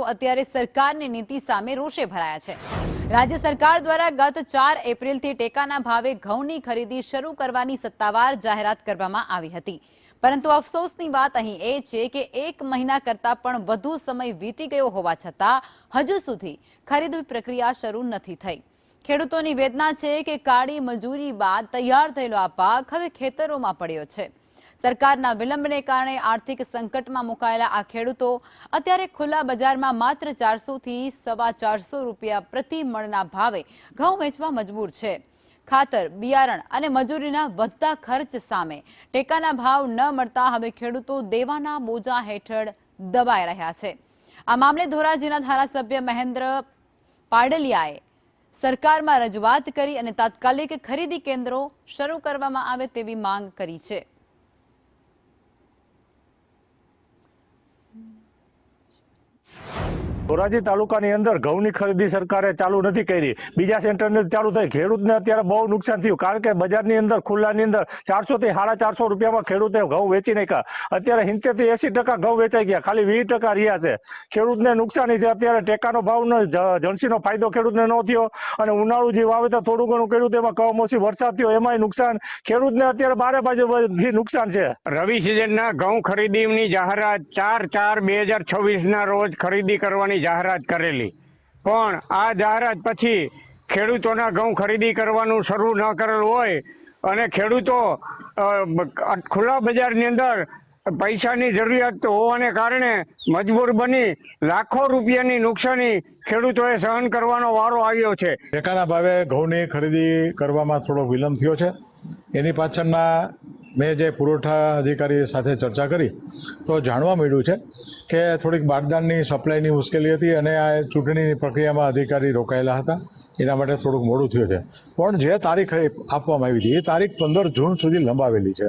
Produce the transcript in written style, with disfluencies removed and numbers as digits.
અત્યારે સરકારની નીતિ સામે રોષે ભરાયા છે। રાજ્ય સરકાર દ્વારા ગત 4 એપ્રિલથી ટેકાના ભાવે ઘઉંની ખરીદી શરૂ કરવાની સત્તાવાર જાહેરાત કરવામાં આવી હતી, પરંતુ અફસોસની વાત અહીં એ છે કે 1 મહિના કરતાં પણ વધુ સમય વીતી ગયો હોવા છતાં હજુ સુધી ખરીદ પ્રક્રિયા શરૂ નથી થઈ। ખેડૂતોની વેદના છે કે કાળી મજૂરી બાદ તૈયાર થયેલો આ પાક હવે ખેતરોમાં પડ્યો છે। સરકારના વિલંબને કારણે આર્થિક સંકટમાં મુકાયેલા આ ખેડૂતો અત્યારે ખુલ્લા બજારમાં માત્ર 400 થી 450 રૂપિયા પ્રતિ મણના ભાવે ઘઉં વેચવા મજબૂર છે। ખાતર, બિયારણ અને મજૂરીના વધતા ખર્ચ સામે ટેકાના ભાવ ન મળતા હવે ખેડૂતો દેવાના બોજા હેઠળ દબાઈ રહ્યા છે। આ મામલે ધોરાજીના ધારાસભ્ય મહેન્દ્ર પાડલિયાએ સરકારમાં રજૂઆત કરી અને તાત્કાલિક ખરીદી કેન્દ્રો શરૂ કરવામાં આવે તેવી માંગ કરી છે। ધોરાજી તાલુકાની અંદર ઘઉંની ખરીદી સરકારે ચાલુ નથી કરી, બીજા સેન્ટરને ચાલુ થઈ। ખેડૂતને અત્યારે બહુ નુકસાન થયું, કારણ કે બજારની અંદર ખુલ્લાની અંદર 400 થી 450 રૂપિયામાં ખેડૂતે ઘઉં વેચી નાખ્યા। અત્યારે 70 થી 80% ઘઉં વેચાઈ ગયા, ખાલી 20% રહ્યા છે। ખેડૂતને નુકસાની છે। અત્યારે ટેકાનો ભાવનો જણસીનો ફાયદો ખેડૂતને ન થયો, અને ઉનાળુ જે વાવેતર થોડું ઘણું કર્યું તેમાં કમોસમી વરસાદ થયો, એમાંય નુકસાન। ખેડૂતને અત્યારે બારે બાજુથી નુકસાન છે। રવિ સિઝનના ઘઉં ખરીદીની જાહેરાત 4/4/2026ના રોજ ખરીદી કરવાની જાહેરાત કરેલી, પણ આ જાહેરાત પછી ખેડૂતોના ઘઉં ખરીદી કરવાનું શરૂ ન કરેલ હોય અને ખેડૂતો ખુલ્લા બજારની અંદર પૈસાની જરૂરિયાત હોવાને કારણે મજબૂર બની લાખો રૂપિયાની નુકસાની ખેડૂતોએ સહન કરવાનો વારો આવ્યો છે। ટેકાના ભાવે ઘઉંની ખરીદી કરવામાં થોડો વિલંબ થયો છે। એની પાછળના મેં જે પુરવઠા અધિકારી સાથે ચર્ચા કરી તો જાણવા મળ્યું છે કે થોડીક બારદાનની સપ્લાયની મુશ્કેલી હતી, અને આ ચૂંટણીની પ્રક્રિયામાં અધિકારી રોકાયેલા હતા, એના માટે થોડુંક મોડું થયું છે। પણ જે તારીખ આપવામાં આવી હતી એ તારીખ 15 જૂન સુધી લંબાવેલી છે।